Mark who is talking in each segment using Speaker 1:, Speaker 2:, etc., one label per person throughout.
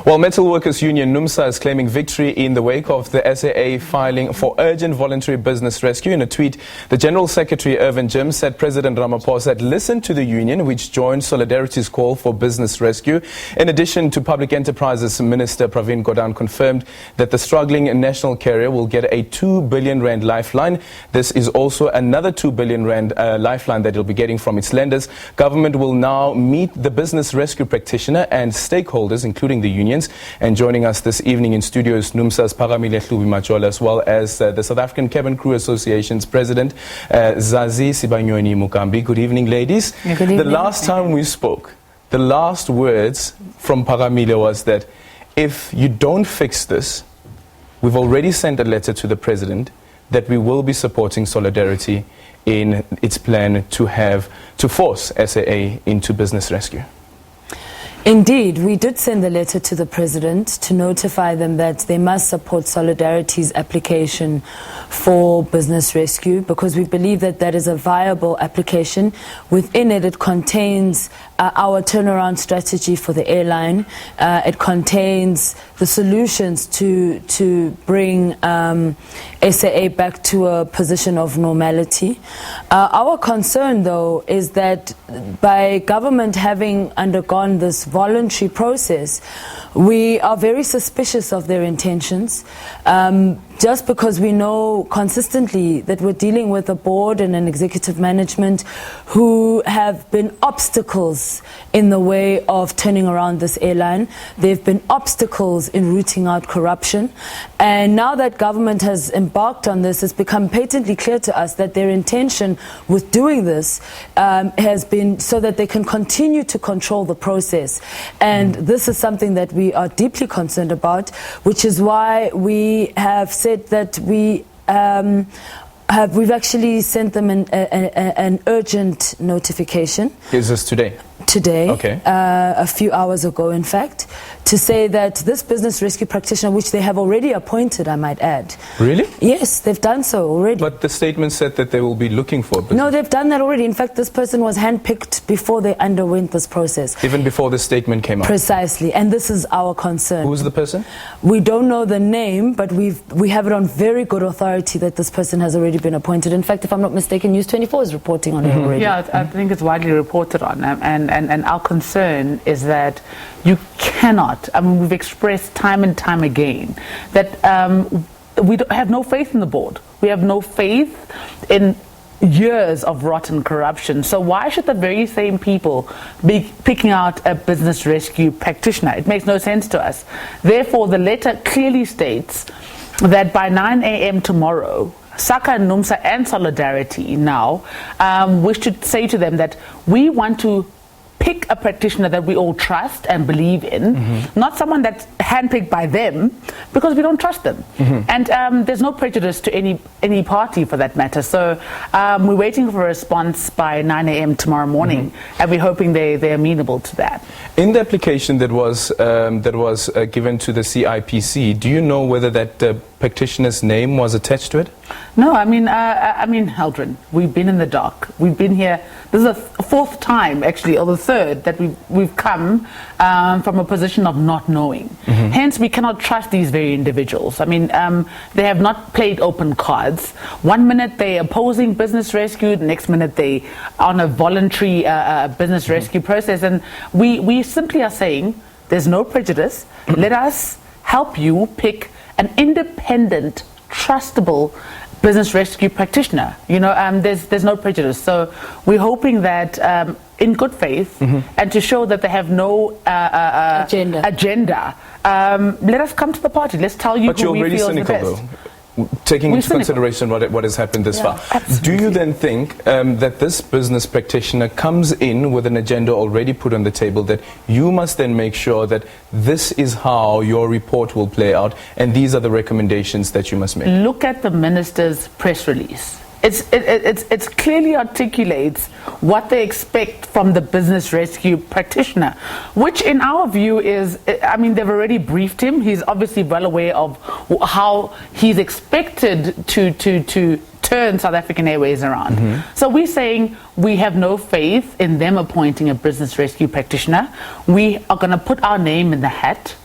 Speaker 1: Well, Metal Workers Union NUMSA is claiming victory in the wake of the SAA filing for urgent voluntary business rescue. In a tweet, the General Secretary Irvin Jim said President Ramaphosa had listened to the union, which joined Solidarity's call for business rescue. In addition to Public Enterprises Minister Pravin Gordhan confirmed that the struggling national carrier will get a 2 billion rand lifeline. This is also another 2 billion rand lifeline that it'll be getting from its lenders. Government will now meet the business rescue practitioner and stakeholders, including the unions. And joining us this evening in studio is NUMSA's Phakamile Hlubi-Majola, as well as the South African Cabin Crew Association's President, Zazi Sibanyoni-Mugambi. Good evening, ladies.
Speaker 2: Good evening.
Speaker 1: The last time we spoke, the last words from Phakamile was that if you don't fix this, we've already sent a letter to the President that we will be supporting Solidarity in its plan to force SAA into business rescue.
Speaker 2: Indeed, we did send a letter to the President to notify them that they must support Solidarity's application for business rescue, because we believe that that is a viable application. Within it, it contains our turnaround strategy for the airline. It contains the solutions to bring SAA back to a position of normality. Our concern, though, is that by government having undergone this voluntary process, we are very suspicious of their intentions, just because we know consistently that we're dealing with a board and an executive management who have been obstacles in the way of turning around this airline. They've been obstacles in rooting out corruption. And now that government has embarked on this, it's become patently clear to us that their intention with doing this has been so that they can continue to control the process. And this is something that we are deeply concerned about, which is why we have said that we've actually sent them an urgent notification.
Speaker 1: Is this today?
Speaker 2: Today,
Speaker 1: okay.
Speaker 2: A few hours ago, in fact, to say that this business rescue practitioner, which they have already appointed, I might add.
Speaker 1: Really?
Speaker 2: Yes, they've done so already.
Speaker 1: But the statement said that they will be looking for business.
Speaker 2: No, they've done that already. In fact, this person was handpicked before they underwent this process.
Speaker 1: Even before the statement came out?
Speaker 2: Precisely, and this is our concern.
Speaker 1: Who's the person?
Speaker 2: We don't know the name, but we have it on very good authority that this person has already been appointed. In fact, if I'm not mistaken, News 24 is reporting on it already.
Speaker 3: Yeah, I think it's widely reported on, and our concern is that you cannot, I mean, we've expressed time and time again that we have no faith in the board. We have no faith in years of rotten corruption. So why should the very same people be picking out a business rescue practitioner? It makes no sense to us. Therefore, the letter clearly states that by 9 a.m. tomorrow, SACA, NUMSA and Solidarity now wish to say to them that we want to pick a practitioner that we all trust and believe in, not someone that's handpicked by them, because we don't trust them. And there's no prejudice to any party for that matter. So we're waiting for a response by 9 a.m. tomorrow morning, and we're hoping they're amenable to that.
Speaker 1: In the application that was given to the CIPC, do you know whether that practitioner's name was attached to it?
Speaker 3: No, I mean, Heldren, we've been in the dark. We've been here. This is the fourth time, actually, or the third, that we've come from a position of not knowing. Hence, we cannot trust these very individuals. I mean, they have not played open cards. 1 minute they're opposing business rescue, the next minute they on a voluntary business rescue process, and we simply are saying there's no prejudice. Let us help you pick an independent, trustable business rescue practitioner. You know, there's no prejudice. So we're hoping that in good faith and to show that they have no agenda, let us come to the party. Let's tell you who we feel is the best.
Speaker 1: Though. Taking into consideration what has happened this far,
Speaker 3: absolutely.
Speaker 1: Do you then think that this business practitioner comes in with an agenda already put on the table, that you must then make sure that this is how your report will play out and these are the recommendations that you must make?
Speaker 3: Look at the minister's press release. It clearly articulates what they expect from the business rescue practitioner, which in our view is, I mean, they've already briefed him. He's obviously well aware of how he's expected to turn South African Airways around. So we're saying we have no faith in them appointing a business rescue practitioner. We are going to put our name in the hat.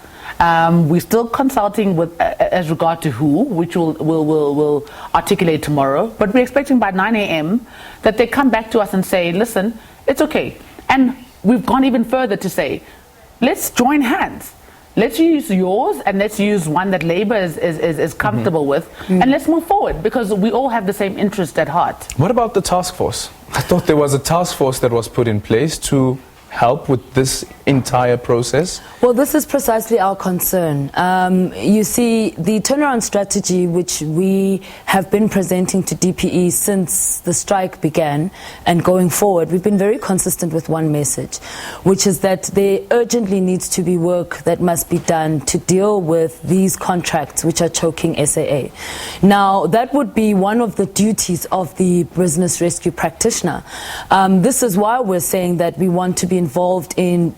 Speaker 3: We're still consulting with as regard to who, which we'll articulate tomorrow. But we're expecting by 9 a.m. that they come back to us and say, listen, it's okay. And we've gone even further to say, let's join hands. Let's use yours and let's use one that Labour is comfortable with, and let's move forward because we all have the same interest at heart.
Speaker 1: What about the task force? I thought there was a task force that was put in place to help with this entire process?
Speaker 2: Well, this is precisely our concern. You see, the turnaround strategy which we have been presenting to DPE since the strike began and going forward, we've been very consistent with one message, which is that there urgently needs to be work that must be done to deal with these contracts which are choking SAA. Now, that would be one of the duties of the business rescue practitioner. This is why we're saying that we want to be involved in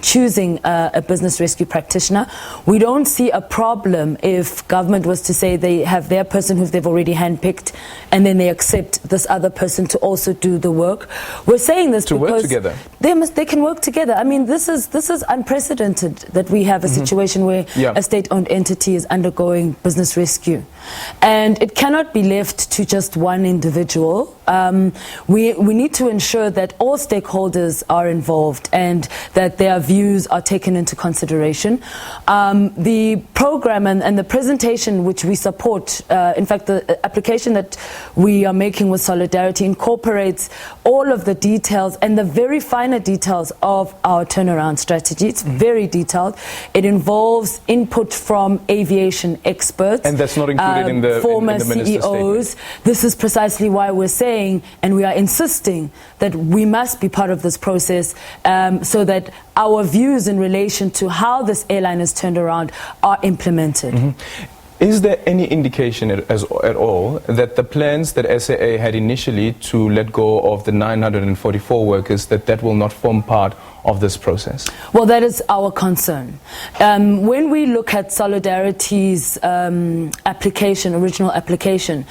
Speaker 2: choosing a business rescue practitioner. We don't see a problem if government was to say they have their person who they've already handpicked and then they accept this other person to also do the work. We're saying this
Speaker 1: to
Speaker 2: because
Speaker 1: work together.
Speaker 2: They can work together. I mean, this is unprecedented that we have a situation where a state-owned entity is undergoing business rescue, and it cannot be left to just one individual. We need to ensure that all stakeholders are involved and that their views are taken into consideration. The program and the presentation which we support, in fact the application that we are making with Solidarity incorporates all of the details and the very finer details of our turnaround strategy. It's very detailed. It involves input from aviation experts.
Speaker 1: And that's not included in the
Speaker 2: former
Speaker 1: in the minister's
Speaker 2: CEOs.
Speaker 1: statement.
Speaker 2: This is precisely why we're saying and we are insisting that we must be part of this process so that our views in relation to how this airline is turned around are implemented.
Speaker 1: Is there any indication at all that the plans that SAA had initially to let go of the 944 workers, that will not form part of this process?
Speaker 2: Well, that is our concern. When we look at Solidarity's application, original application,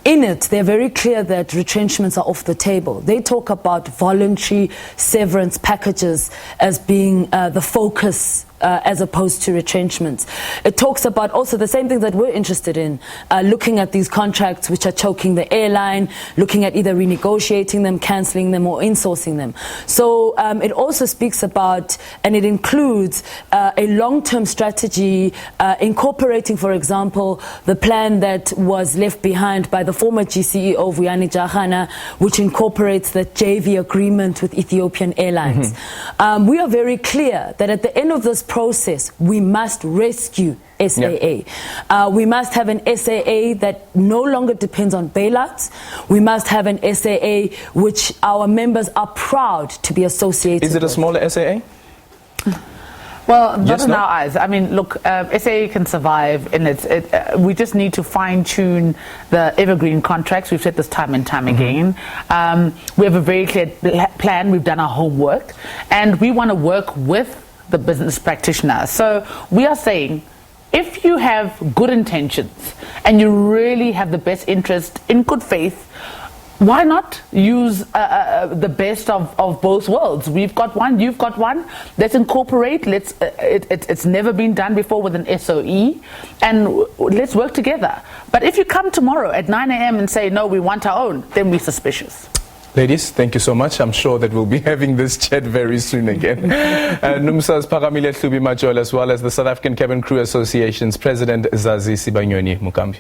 Speaker 2: in it they're very clear that retrenchments are off the table. They talk about voluntary severance packages as being the focus as opposed to retrenchments. It talks about also the same thing that we're interested in, looking at these contracts which are choking the airline, looking at either renegotiating them, cancelling them or insourcing them. So it also speaks about, and it includes a long-term strategy incorporating, for example, the plan that was left behind by the former GCEO Vuyani Jahana, which incorporates the JV agreement with Ethiopian Airlines. We are very clear that at the end of this process, we must rescue SAA. We must have an SAA that no longer depends on bailouts. We must have an SAA which our members are proud to be associated with.
Speaker 1: Is it a smaller SAA?
Speaker 3: Well, not in our eyes. I mean, look, SAA can survive in its. We just need to fine-tune the evergreen contracts. We've said this time and time again. We have a very clear plan. We've done our homework, and we want to work with the business practitioner. So we are saying, if you have good intentions and you really have the best interest in good faith, why not use the best of both worlds? We've got one, you've got one. Let's incorporate. It's never been done before with an SOE, and let's work together. But if you come tomorrow at 9 a.m. and say, no, we want our own, then we're suspicious.
Speaker 1: Ladies, thank you so much. I'm sure that we'll be having this chat very soon again. NUMSA's Phakamile, Hlubi-Majola, as well as the South African Cabin Crew Association's President Zazi Sibanyoni-Mugambi.